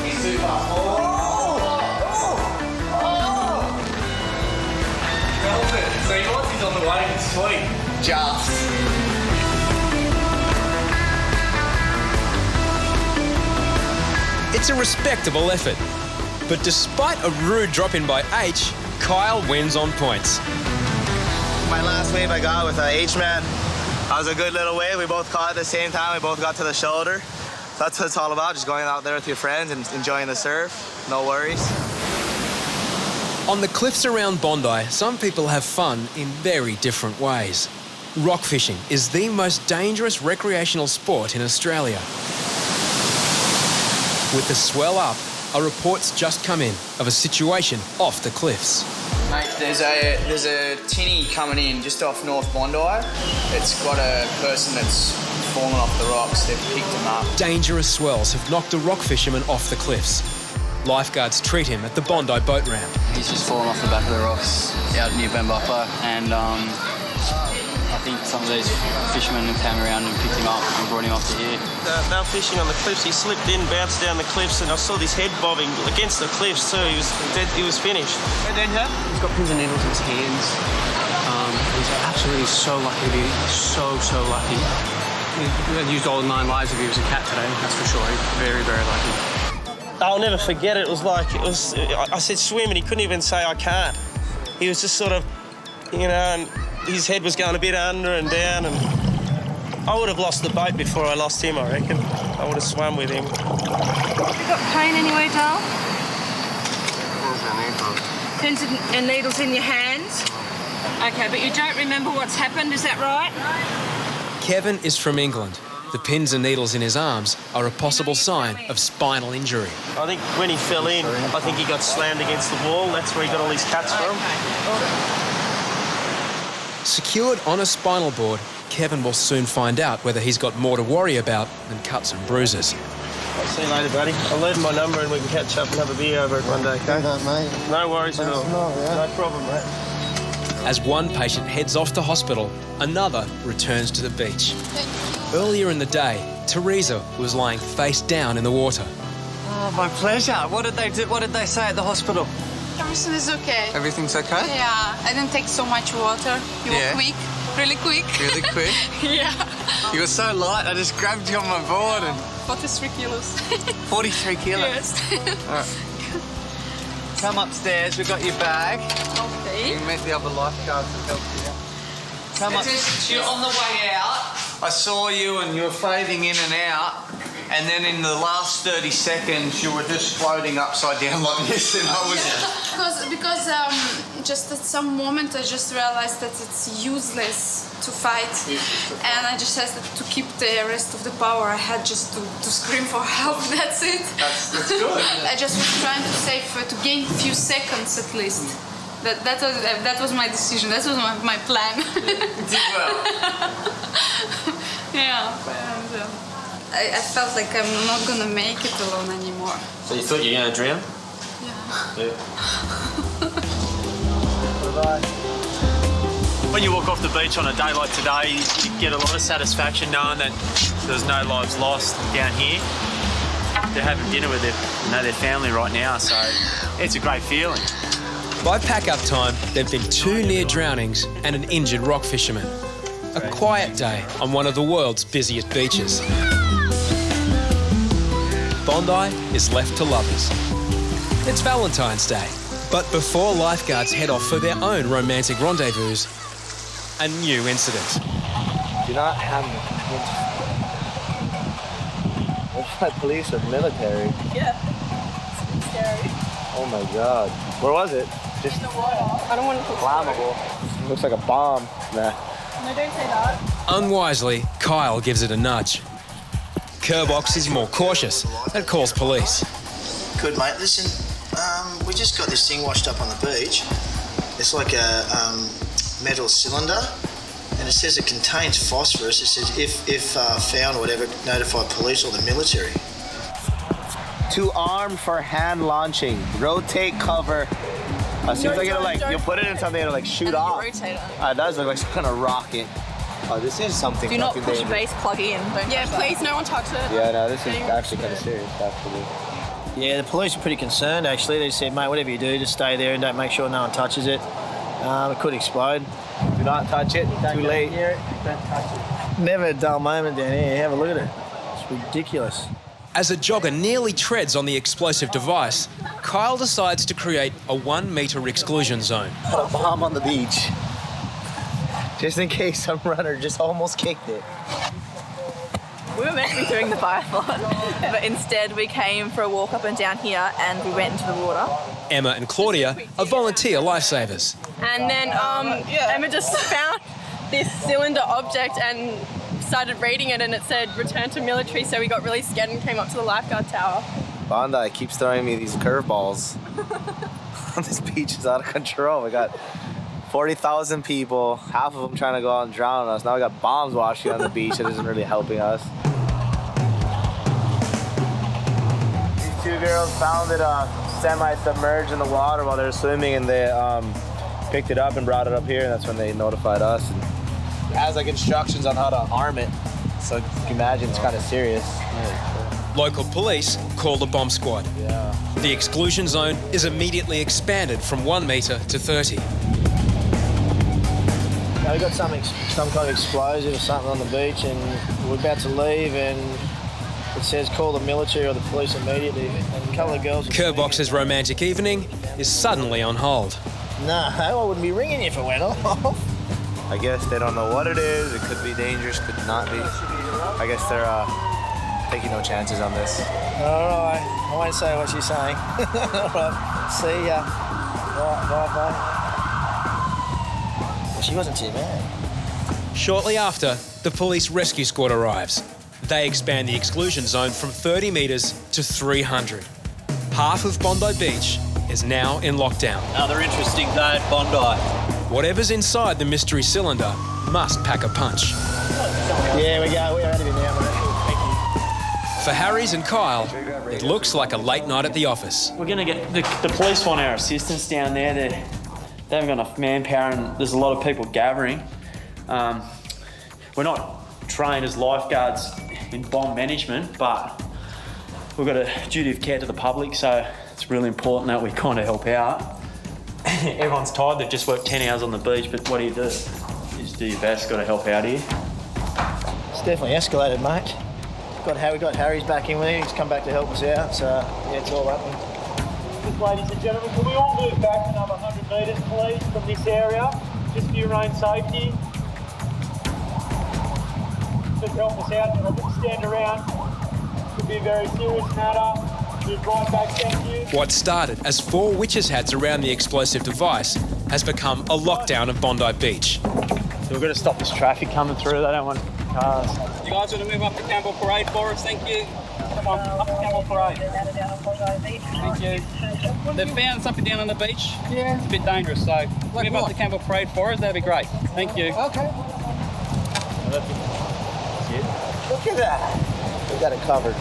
He's too fast. See, once he's on the wave, it's sweet. Just. It's a respectable effort. But despite a rude drop-in by H, Kyle wins on points. My last wave I got with H-Man. That was a good little wave. We both caught at the same time. We both got to the shoulder. So that's what it's all about, just going out there with your friends and enjoying the surf. No worries. On the cliffs around Bondi, some people have fun in very different ways. Rock fishing is the most dangerous recreational sport in Australia. With the swell up, a report's just come in of a situation off the cliffs. Mate, there's a tinny coming in just off North Bondi. It's got a person that's fallen off the rocks. They've picked him up. Dangerous swells have knocked a rock fisherman off the cliffs. Lifeguards treat him at the Bondi boat ramp. He's just fallen off the back of the rocks out near Bembupper, and I think some of these fishermen came around and picked him up and brought him up to here. They were fishing on the cliffs. He slipped in, bounced down the cliffs, and I saw this head bobbing against the cliffs too. He was dead. He was finished. He's got pins and needles in his hands. He's absolutely so lucky. So lucky. He'd used all 9 lives if he was a cat today, that's for sure. He's very, very lucky. I'll never forget it. It was like, I said swim and he couldn't even say I can't. He was just sort of, you know, and his head was going a bit under and down, and I would have lost the boat before I lost him, I reckon. I would have swum with him. You got pain anywhere, doll? Pins and needles in your hands? Okay, but you don't remember what's happened, is that right? Kevin is from England. The pins and needles in his arms are a possible sign of spinal injury. I think when he fell in, I think he got slammed against the wall. That's where he got all his cuts from. Secured on a spinal board, Kevin will soon find out whether he's got more to worry about than cuts and bruises. I'll see you later, buddy. I'll leave my number and we can catch up and have a beer over it one day, okay? Mate. No worries at all. No problem, mate. As one patient heads off to hospital, another returns to the beach. Earlier in the day, Teresa was lying face down in the water. Oh, my pleasure. What did they do? What did they say at the hospital? Everything is okay. Everything's okay? Yeah, I didn't take so much water. You were quick. Really quick. Really quick? Yeah. You were so light, I just grabbed you on my board and... 43 kilos. 43 kilos? Yes. All right. Come upstairs, we've got your bag. Okay. You can meet the other lifeguards to help you. Come up. You're on the way out. I saw you and you were fading in and out. And then in the last 30 seconds, you were just floating upside down like this, and I was... Because just at some moment I just realized that it's useless to fight, and I just had to keep the rest of the power. I had just to scream for help. That's it. That's good. I just was trying to save, to gain a few seconds at least. That was my decision. That was my plan. You did well. Yeah. And, I felt like I'm not gonna make it alone anymore. So you thought you were gonna drown? Yeah. When you walk off the beach on a day like today, you get a lot of satisfaction knowing that there's no lives lost down here. They're having dinner with their family right now, so it's a great feeling. By pack-up time, there've been 2 near drownings and an injured rock fisherman. A quiet day on one of the world's busiest beaches. Bondi is left to lovers. It's Valentine's Day, but before lifeguards head off for their own romantic rendezvous, a new incident. Do not have What's that, police or military? Yeah. It's scary. Oh my god. Where was it? Just in the water. I don't want to look flammable. Looks like a bomb. Nah. No, don't say that. Unwisely, Kyle gives it a nudge. Kerbox is more cautious and calls police. Good, mate. Listen, we just got this thing washed up on the beach. It's like a metal cylinder, and it says it contains phosphorus. It says if found or whatever, notify police or the military. To arm for hand launching. Rotate cover. Seems like you'll put it in something and it'll shoot off. Rotate it. It does look like some kind of rocket. Oh, this is something. Do not push dangerous. base plug in. Yeah, please, no one touch it. Yeah, no, this is actually kind of serious, actually. Yeah, the police are pretty concerned, actually. They said, mate, whatever you do, just stay there and don't make sure no one touches it. It could explode. Do not touch it. Too late. Don't touch it. Never a dull moment down here. Have a look at it. It's ridiculous. As a jogger nearly treads on the explosive device, Kyle decides to create a 1 metre exclusion zone. Got a bomb on the beach. Just in case some runner just almost kicked it. We were meant to be doing the biathlon, but instead we came for a walk up and down here and we went into the water. Emma and Claudia are volunteer lifesavers. And then Emma just found this cylinder object and started reading it, and it said return to military, so we got really scared and came up to the lifeguard tower. Bondi keeps throwing me these curveballs. This beach is out of control. We got 40,000 people, half of them trying to go out and drown us. Now we got bombs washing on the beach that isn't really helping us. These 2 girls found it semi-submerged in the water while they were swimming, and they picked it up and brought it up here, and that's when they notified us. And it has instructions on how to arm it, so you can imagine it's kind of serious. Local police call the bomb squad. Yeah. The exclusion zone is immediately expanded from 1 metre to 30. Now we got some kind of explosive or something on the beach, and we're about to leave, and it says call the military or the police immediately. And a couple of girls. Kerbox's romantic evening is suddenly on hold. No, I wouldn't be ringing you if it went off. I guess they don't know what it is. It could be dangerous, could not be. I guess they're taking no chances on this. All right, I won't say what she's saying. All right, see ya. Bye. She wasn't too bad. Shortly after, the police rescue squad arrives. They expand the exclusion zone from 30 metres to 300. Half of Bondi Beach is now in lockdown. Another interesting day at Bondi. Whatever's inside the mystery cylinder must pack a punch. Yeah, we go. We're out of here now, mate. Thank you. For Harries and Kyle, it looks like a late night at the office. We're going to get the police want our assistance down there. They haven't got enough manpower, and there's a lot of people gathering. We're not trained as lifeguards in bomb management, but we've got a duty of care to the public, so it's really important that we kind of help out. Everyone's tired. They've just worked 10 hours on the beach, but what do you do? Just do your best, got to help out here. It's definitely escalated, mate. We got Harry's back in with it. He's come back to help us out, so yeah, it's all happening. Ladies and gentlemen, can we all move back another 100 metres, please, from this area, just for your own safety? Just help us out. I wouldn't stand around. Could be a very serious matter. Move right back, thank you. What started as 4 witches' hats around the explosive device has become a lockdown of Bondi Beach. So we've got to stop this traffic coming through. They don't want cars. You guys want to move up to Campbell Parade for us? Thank you. Come on, up to Campbell Parade. Thank you. They've found something down on the beach. Yeah. It's a bit dangerous, so move up to Campbell Parade for us. That'd be great. Thank you. Okay. Look at that. We got it covered.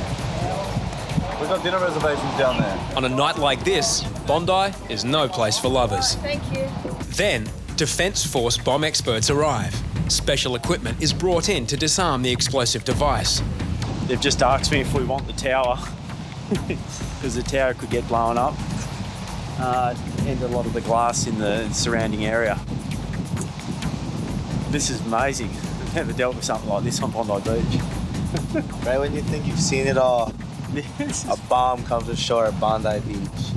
We've got dinner reservations down there. On a night like this, Bondi is no place for lovers. Thank you. Then, Defence Force bomb experts arrive. Special equipment is brought in to disarm the explosive device. They've just asked me if we want the tower, because the tower could get blown up and a lot of the glass in the surrounding area. This is amazing. I've never dealt with something like this on Bondi Beach. Right when you think you've seen it all, a bomb comes ashore at Bondi Beach.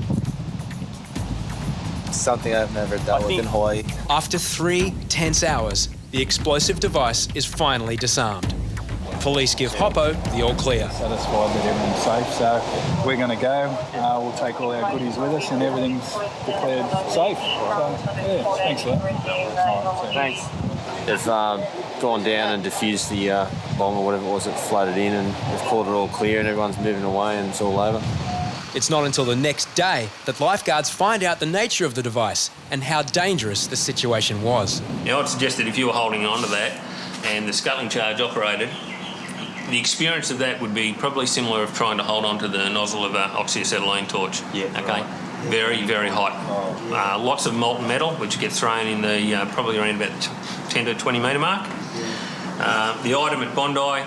Something I've never dealt with in Hawaii. After 3 tense hours, the explosive device is finally disarmed. Police give Hoppo the all clear. Satisfied that everything's safe, so we're going to go. We'll take all our goodies with us and everything's declared safe. So, yeah, thanks for that. Thanks. They've gone down and defused the bomb or whatever it was that floated in, and they've called it all clear and everyone's moving away and it's all over. It's not until the next day that lifeguards find out the nature of the device and how dangerous the situation was. Now, I'd suggest that if you were holding on to that and the scuttling charge operated, the experience of that would be probably similar of trying to hold on to the nozzle of an oxyacetylene torch. Yeah. Okay. Right. Very, very hot. Lots of molten metal, which gets thrown in the probably around about 10 to 20 metre mark. The item at Bondi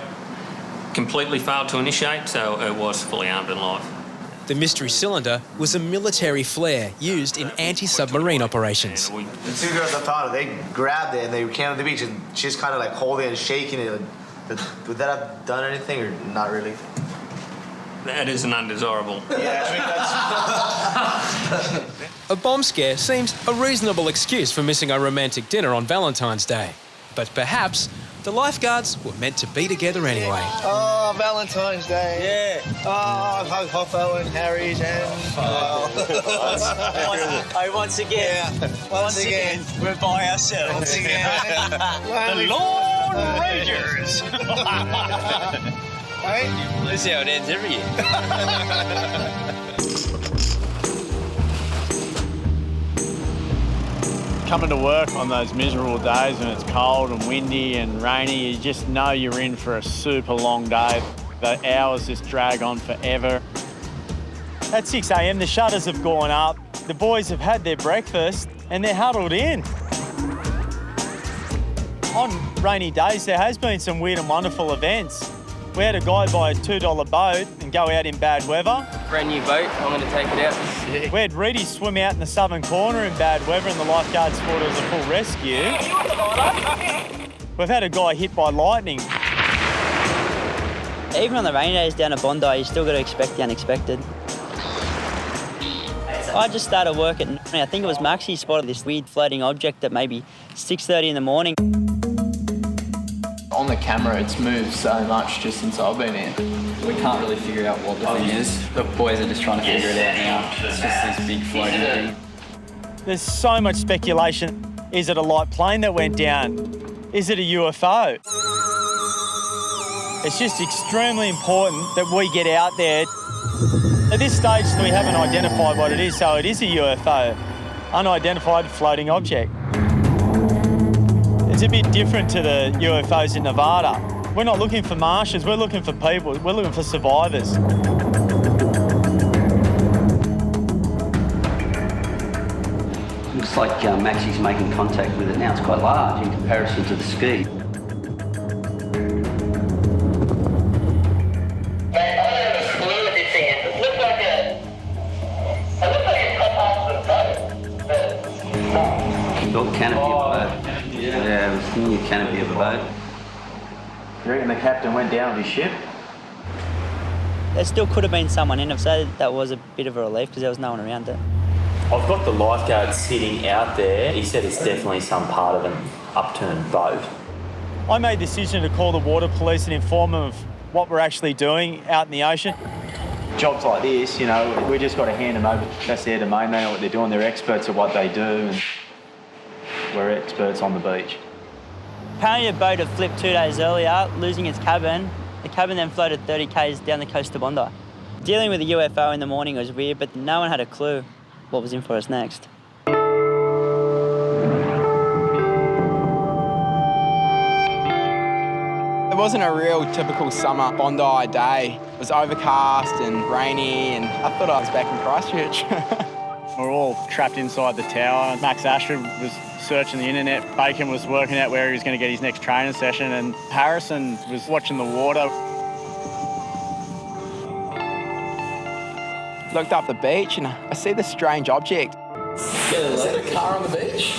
completely failed to initiate, so it was fully armed and live. The mystery cylinder was a military flare used in anti-submarine operations. The 2 girls up top, they grabbed it and they came on the beach and she's kind of like holding it and shaking it. Would that have done anything or not really? That is an undesirable. Yeah, I mean, A bomb scare seems a reasonable excuse for missing a romantic dinner on Valentine's Day. But perhaps the lifeguards were meant to be together anyway. Oh, Valentine's Day. Yeah. Oh, Hoppo and Harries and... Once again. Yeah. Once again. We're by ourselves. Once again. The Lord Rangers. Right? Let's see how it ends every year. Coming to work on those miserable days when it's cold and windy and rainy, you just know you're in for a super long day. The hours just drag on forever. At 6 a.m, the shutters have gone up, the boys have had their breakfast and they're huddled in. On rainy days, there has been some weird and wonderful events. We had a guy buy a $2 boat and go out in bad weather. Brand new boat, I'm going to take it out. We had Reidy swim out in the southern corner in bad weather and the lifeguards thought it was a full rescue. We've had a guy hit by lightning. Even on the rainy days down at Bondi, you still got to expect the unexpected. I just started work at 9. I think it was Maxi spotted this weird floating object at maybe 6:30 in the morning. On the camera, it's moved so much just since I've been here. We can't really figure out what the thing is. The boys are just trying to figure it out now. It's just this big floating thing. There's so much speculation. Is it a light plane that went down? Is it a UFO? It's just extremely important that we get out there. At this stage, we haven't identified what it is, so it is a UFO, unidentified floating object. It's a bit different to the UFOs in Nevada. We're not looking for Martians, we're looking for people, we're looking for survivors. Looks like Maxi's making contact with it now. It's quite large in comparison to the ski. Built canopy of the boat. Yeah, it everything, your canopy of the boat. You reckon the captain went down with his ship? There still could have been someone in it, so that was a bit of a relief because there was no one around it. I've got the lifeguard sitting out there. He said it's definitely some part of an upturned boat. I made the decision to call the water police and inform them of what we're actually doing out in the ocean. Jobs like this, you know, we just got to hand them over. That's their domain. They know what they're doing. They're experts at what they do, and we're experts on the beach. Apparently a boat had flipped 2 days earlier, losing its cabin. The cabin then floated 30 k's down the coast to Bondi. Dealing with a UFO in the morning was weird, but no one had a clue what was in for us next. It wasn't a real typical summer Bondi day. It was overcast and rainy, and I thought I was back in Christchurch. We're all trapped inside the tower. Max Ashford was searching the internet. Bacon was working out where he was going to get his next training session, and Harrison was watching the water. Looked up the beach and I see this strange object. Is that a car on the beach?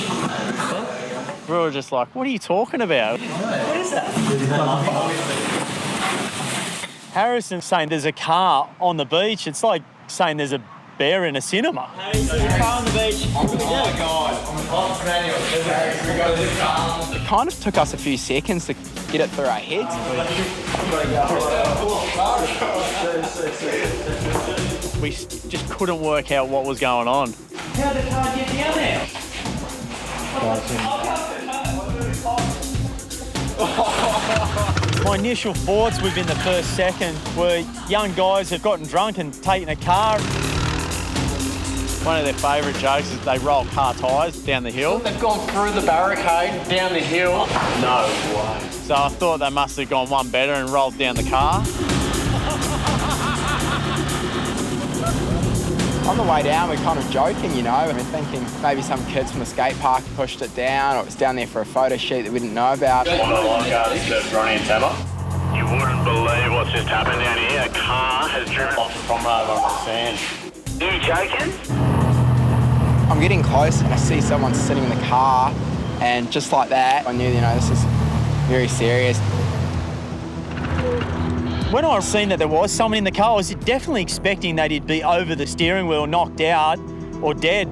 We were just like, what are you talking about? What is that? Harrison's saying there's a car on the beach. It's like saying there's a bear in a cinema. There's a car on the beach. Oh my God. It kind of took us a few seconds to get it through our heads. We just couldn't work out what was going on. How did the car get down there? My initial thoughts within the first second were young guys have gotten drunk and taken a car. One of their favourite jokes is they roll car tyres down the hill. They've gone through the barricade, down the hill. No way. So I thought they must have gone one better and rolled down the car. On the way down, we're kind of joking, you know. We're thinking maybe some kids from the skate park pushed it down, or it was down there for a photo shoot that we didn't know about. One of the lifeguards, Ronnie and Tabba. You wouldn't believe what's just happened down here. A car has driven off the promenade on the sand. Are you joking? I'm getting close and I see someone sitting in the car, and just like that, I knew, you know, this is very serious. When I seen that there was someone in the car, I was definitely expecting that he'd be over the steering wheel, knocked out or dead.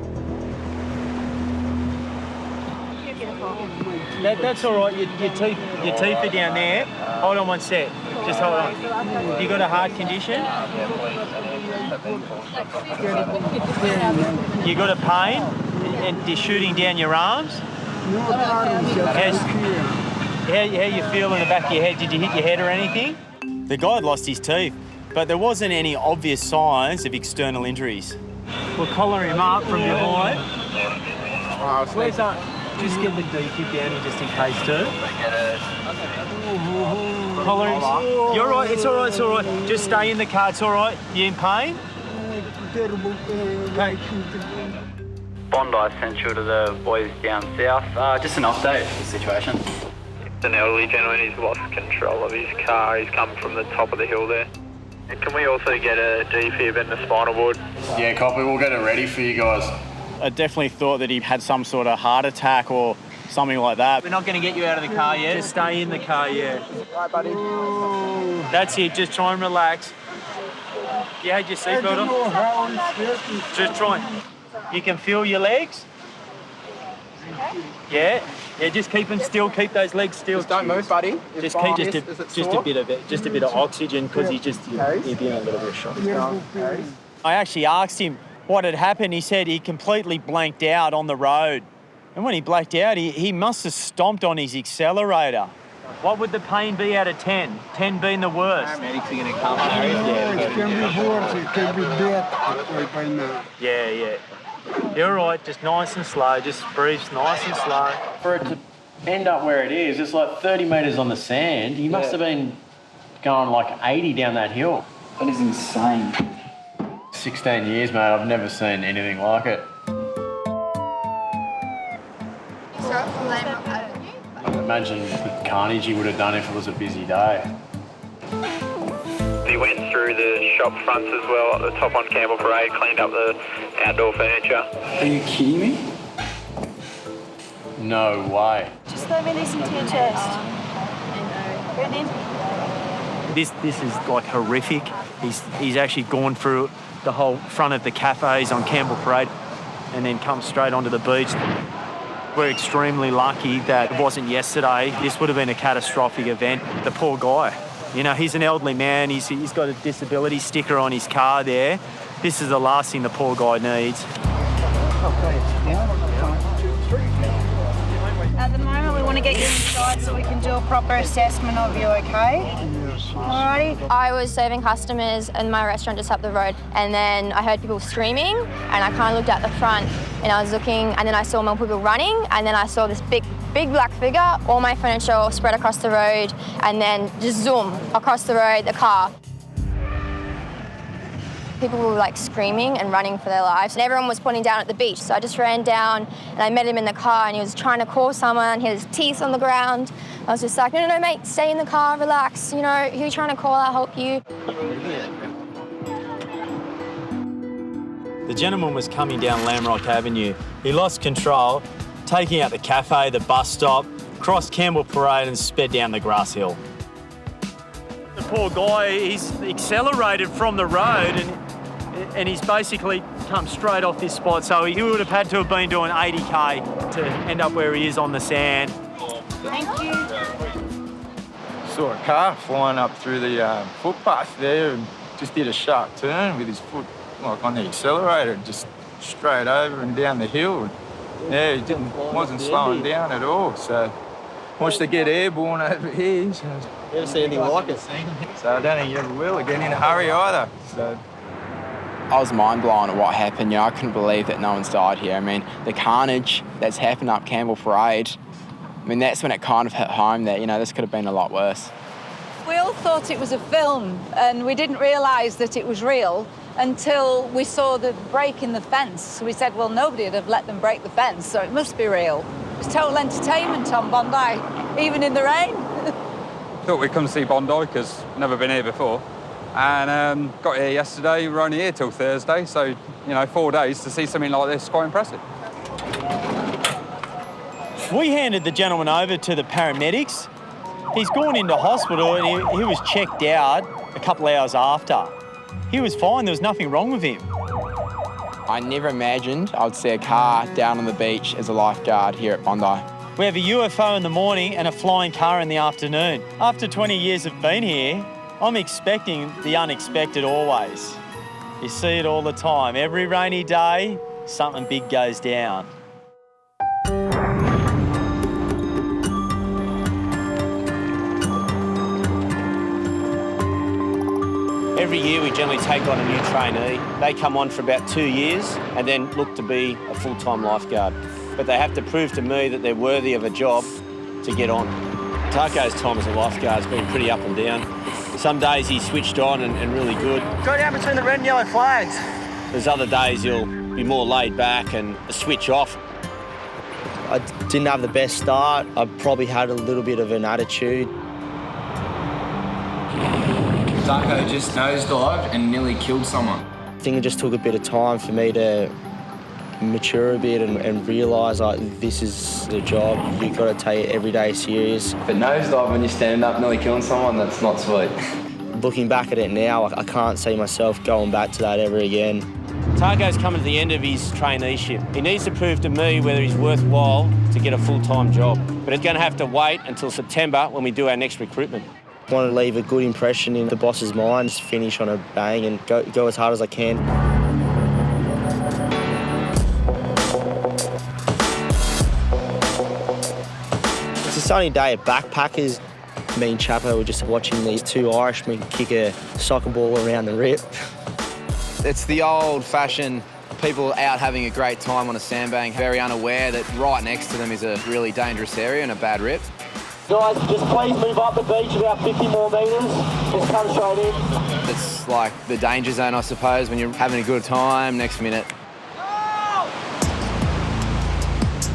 That's all right. Your teeth are down there. Hold on one sec. Just hold on. You got a heart condition? You got a pain and you're shooting down your arms? How you feel in the back of your head? Did you hit your head or anything? The guy had lost his teeth, but there wasn't any obvious signs of external injuries. We'll collar him up from behind. Where's that? Just get the defib down here just in case too. Collar him. You're all right, it's all right, it's all right. Just stay in the car, it's all right. You in pain? Okay. Bondi Central to the boys down south. Just an update of the situation. An elderly gentleman, he's lost control of his car. He's come from the top of the hill there. And can we also get a defib and the spinal board? Yeah, copy. We'll get it ready for you guys. I definitely thought that he had some sort of heart attack or something like that. We're not going to get you out of the car yet. Just stay in the car, yeah. Right, buddy. That's it. Just try and relax. You had your seatbelt on? Just try. You can feel your legs? Yeah. Yeah, just keep them still. Keep those legs still. Just don't move, buddy. Just keep just a bit of oxygen because he'd be in a little bit of shock. I actually asked him what had happened. He said he completely blanked out on the road, and when he blanked out, he must have stomped on his accelerator. What would the pain be out of 10? 10 being the worst. Paramedics are going to come. It can be worse. It can be death right now. Yeah. You're all right, just nice and slow, just breathe nice and slow. For it to end up where it is, it's like 30 metres on the sand. He must have been going like 80 down that hill. That is insane. 16 years, mate, I've never seen anything like it. I imagine the carnage he would have done if it was a busy day. He went through the shop fronts as well at the top on Campbell Parade, cleaned up the outdoor furniture. Are you kidding me? No way. Just Let me listen to your chest. Breathe in. This is like horrific. He's actually gone through the whole front of the cafes on Campbell Parade and then come straight onto the beach. We're extremely lucky that it wasn't yesterday. This would have been a catastrophic event. The poor guy, you know, he's an elderly man. He's got a disability sticker on his car there. This is the last thing the poor guy needs. At the moment, we want to get you inside so we can do a proper assessment of you, okay? Alrighty. I was serving customers in my restaurant just up the road, and then I heard people screaming, and I kind of looked at the front, and I was looking, and then I saw more people running, and then I saw this big black figure, all my furniture spread across the road, and then just zoom across the road, the car. People were like screaming and running for their lives, and everyone was pointing down at the beach. So I just ran down and I met him in the car, and he was trying to call someone. He had his teeth on the ground. I was just like, no, mate, stay in the car, relax. You know, who are you trying to call? I'll help you. The gentleman was coming down Lamrock Avenue. He lost control, taking out the cafe, the bus stop, crossed Campbell Parade and sped down the grass hill. The poor guy, he's accelerated from the road and he's basically come straight off this spot. So he would have had to have been doing 80k to end up where he is on the sand. Thank you. Saw a car flying up through the footpath there and just did a sharp turn with his foot like on the accelerator, just straight over and down the hill. Yeah, he wasn't slowing down at all. So wants to get airborne over here. So. Never seen anything like it. So I don't think you ever will again in a hurry either. So. I was mind blown at what happened. You know, I couldn't believe that no one's died here. I mean, the carnage that's happened up Campbell Parade, I mean, that's when it kind of hit home that, you know, this could have been a lot worse. We all thought it was a film and we didn't realise that it was real until we saw the break in the fence. So we said, well, nobody would have let them break the fence, so it must be real. It was total entertainment on Bondi, even in the rain. Thought we'd come to see Bondi because never been here before. And got here yesterday, we're only here till Thursday, so, you know, 4 days to see something like this is quite impressive. We handed the gentleman over to the paramedics. He's gone into hospital and he was checked out a couple of hours after. He was fine, there was nothing wrong with him. I never imagined I would see a car down on the beach as a lifeguard here at Bondi. We have a UFO in the morning and a flying car in the afternoon. After 20 years of being here, I'm expecting the unexpected always. You see it all the time. Every rainy day, something big goes down. Every year we generally take on a new trainee. They come on for about 2 years and then look to be a full-time lifeguard. But they have to prove to me that they're worthy of a job to get on. Taco's time as a lifeguard has been pretty up and down. Some days he's switched on and really good. Go down between the red and yellow flags. There's other days he'll be more laid back and switch off. I didn't have the best start. I probably had a little bit of an attitude. Taco just nosedived and nearly killed someone. I think it just took a bit of time for me to mature a bit and realise like this is the job. You've got to take it every day serious. But nosedive when you stand up nearly killing someone, that's not sweet. Looking back at it now, I can't see myself going back to that ever again. Taco's coming to the end of his traineeship. He needs to prove to me whether he's worthwhile to get a full-time job. But it's going to have to wait until September when we do our next recruitment. I want to leave a good impression in the boss's mind, just finish on a bang and go as hard as I can. It's a sunny day at Backpackers. Me and Chapo were just watching these two Irishmen kick a soccer ball around the rip. It's the old-fashioned people out having a great time on a sandbank, very unaware that right next to them is a really dangerous area and a bad rip. Guys, just please move up the beach about 50 more metres. Just come straight in. It's like the danger zone, I suppose, when you're having a good time, next minute.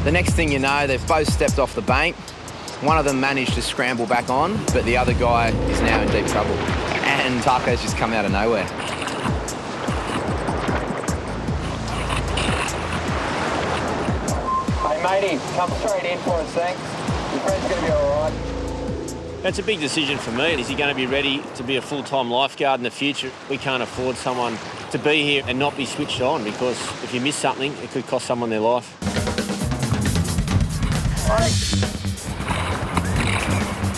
The next thing you know, they've both stepped off the bank. One of them managed to scramble back on, but the other guy is now in deep trouble. And Taco's just come out of nowhere. Hey, matey, come straight in for us, thanks. Fred's going to be all right. That's a big decision for me. Is he going to be ready to be a full-time lifeguard in the future? We can't afford someone to be here and not be switched on, because if you miss something, it could cost someone their life.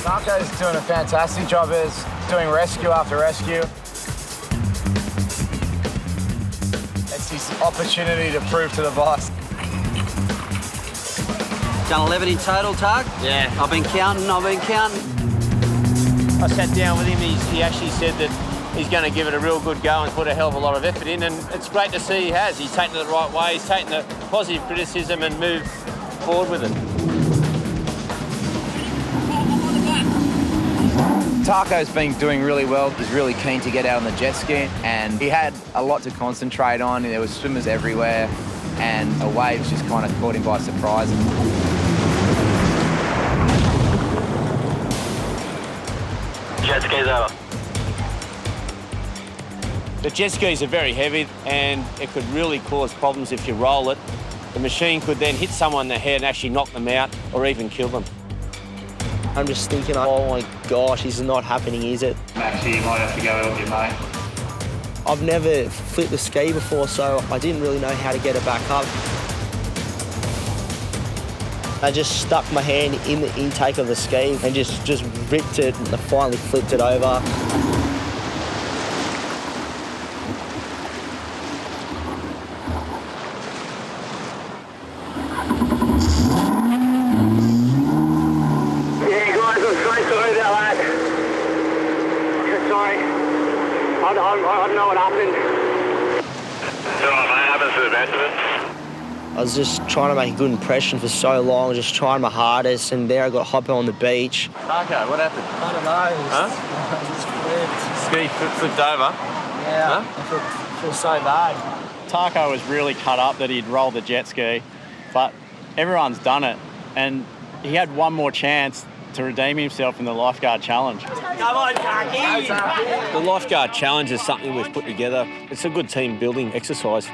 Marco's doing a fantastic job as doing rescue after rescue. It's his opportunity to prove to the boss. Done 11 in total, Tug? Yeah. I've been counting. I sat down with him. He actually said that he's going to give it a real good go and put a hell of a lot of effort in, and it's great to see he has. He's taken it the right way. He's taken the positive criticism and moved forward with it. Taco's been doing really well. He's really keen to get out on the jet ski, and he had a lot to concentrate on. There was swimmers everywhere, and a waves just kind of caught him by surprise. Jet skis over. The jet skis are very heavy, and it could really cause problems if you roll it. The machine could then hit someone in the head and actually knock them out or even kill them. I'm just thinking, oh my gosh, this is not happening, is it? Maxi, you might have to go help your mate. I've never flipped the ski before, so I didn't really know how to get it back up. I just stuck my hand in the intake of the ski and just ripped it, and I finally flipped it over. I don't know what happened. So what happens to the best of it? I was just trying to make a good impression for so long, just trying my hardest, and there I got Hoppo on the beach. Taco, what happened? I don't know. Ski flipped over? Yeah, I feel so bad. Taco was really cut up that he'd rolled the jet ski, but everyone's done it, and he had one more chance to redeem himself in the Lifeguard Challenge. Come on, Taki! The Lifeguard Challenge is something we've put together. It's a good team building exercise.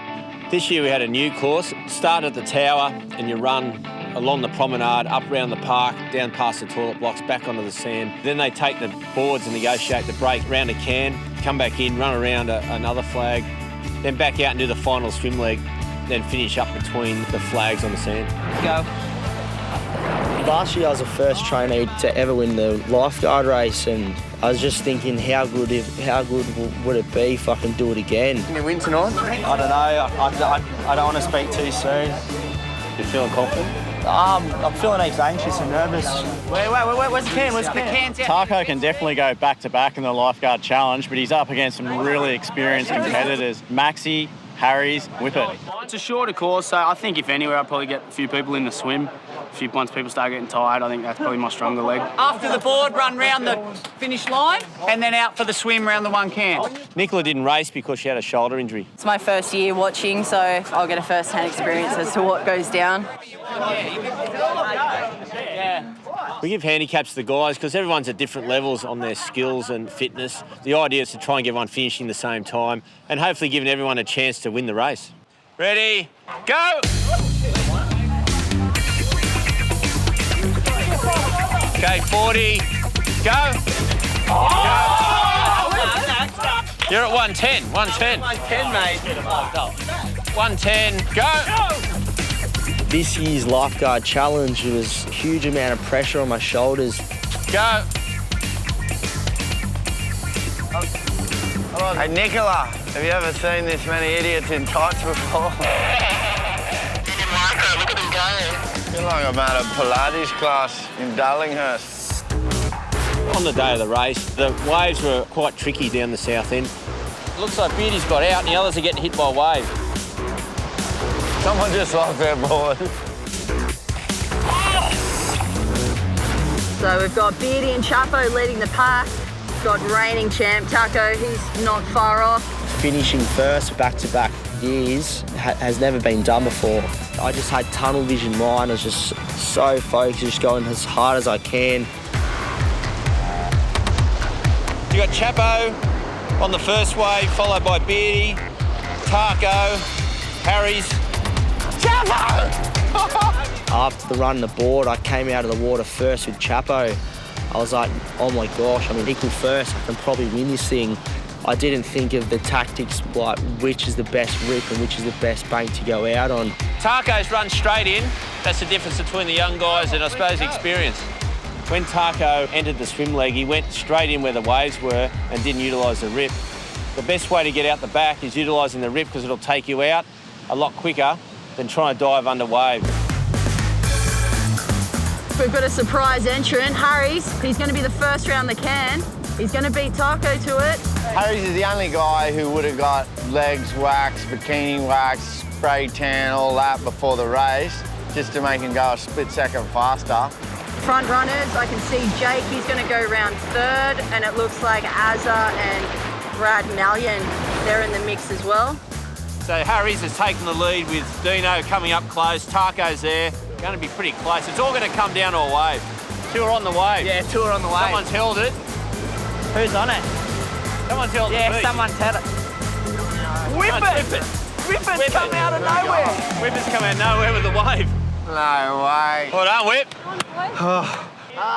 This year we had a new course. Start at the tower and you run along the promenade, up around the park, down past the toilet blocks, back onto the sand. Then they take the boards and negotiate the break round a can, come back in, run around another flag, then back out and do the final swim leg, then finish up between the flags on the sand. Go. Last year I was the first trainee to ever win the Lifeguard race, and I was just thinking how good would it be if I can do it again. Can you win tonight? I don't know. I don't want to speak too soon. You feeling confident? I'm feeling heaps anxious and nervous. Wait, where's the can? Where's the can? Taco can definitely go back-to-back in the Lifeguard Challenge, but he's up against some really experienced competitors. Maxi, Harries, Whippet. It's a shorter course, so I think if anywhere, I'll probably get a few people in the swim. Once people start getting tired, I think that's probably my stronger leg. After the board, run round the finish line and then out for the swim round the one can. Nicola didn't race because she had a shoulder injury. It's my first year watching, so I'll get a first-hand experience as to what goes down. We give handicaps to the guys because everyone's at different levels on their skills and fitness. The idea is to try and get everyone finishing the same time and hopefully giving everyone a chance to win the race. Ready, go! Okay, 40, go! Oh! You're at 110, 110. 110, mate. 110, go! This year's Lifeguard Challenge was a huge amount of pressure on my shoulders. Go! Hey, Nicola, have you ever seen this many idiots in tights before? Marco, look at them go. I feel like I'm at a Pilates class in Darlinghurst. On the day of the race, the waves were quite tricky down the south end. It looks like Beauty's got out and the others are getting hit by waves. Someone just lost their board. So we've got Beardy and Chapo leading the pack. We've got reigning champ Taco, he's not far off. Finishing first back-to-back years has never been done before. I just had tunnel vision mind. I was just so focused, just going as hard as I can. You got Chapo on the first wave, followed by Beardy, Taco, Harries. Chapo! After the run the board, I came out of the water first with Chapo. I was like, oh my gosh, I'm equal first, I can probably win this thing. I didn't think of the tactics, like which is the best rip and which is the best bank to go out on. Taco's run straight in. That's the difference between the young guys and I suppose experience. When Taco entered the swim leg, he went straight in where the waves were and didn't utilise the rip. The best way to get out the back is utilising the rip because it'll take you out a lot quicker than trying to dive under wave. We've got a surprise entrant, Harries. He's going to be the first round the can. He's going to beat Taco to it. Harries is the only guy who would have got legs waxed, bikini waxed, spray tan, all that before the race, just to make him go a split second faster. Front runners, I can see Jake, he's going to go round third, and it looks like Azza and Brad Mallion, they're in the mix as well. So Harries has taken the lead with Deano coming up close. Taco's there. Going to be pretty close. It's all going to come down to a wave. Two are on the wave. Yeah, two are on the wave. Someone's held it. Who's on it? Someone's held it. Yeah, someone's held it. Whippet! Whippet's come out of nowhere. Whippet's come out of nowhere with the wave. No way. Well done, Whip.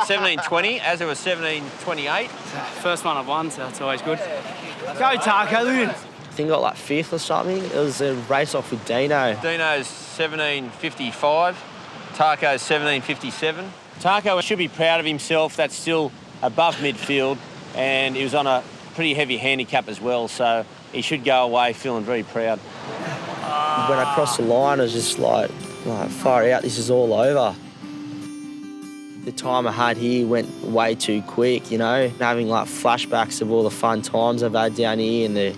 17:20, as it was 17:28. First one I've won, so it's always good. Go, Taco, look at him. I think I got like 5th or something. It was a race off with Deano. Deano's 17:55. Taco's 17:57. Taco should be proud of himself. That's still above midfield, and he was on a pretty heavy handicap as well, so he should go away feeling very proud. When I crossed the line, I was just like far out, this is all over. The time I had here went way too quick, you know, having like flashbacks of all the fun times I've had down here and the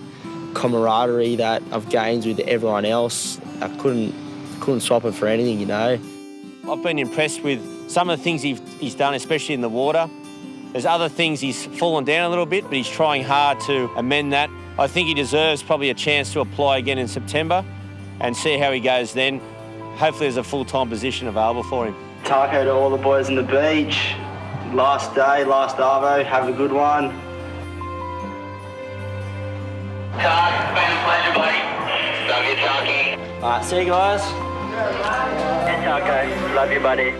camaraderie that I've gained with everyone else. I couldn't swap it for anything, you know. I've been impressed with some of the things he's done, especially in the water. There's other things he's fallen down a little bit, but he's trying hard to amend that. I think he deserves probably a chance to apply again in September and see how he goes then. Hopefully there's a full-time position available for him. Taco to all the boys on the beach. Last day, last Arvo, have a good one. Talk, it's been a pleasure, buddy. Love you, Talkie. All right, see you guys. And Taco, love you, buddy.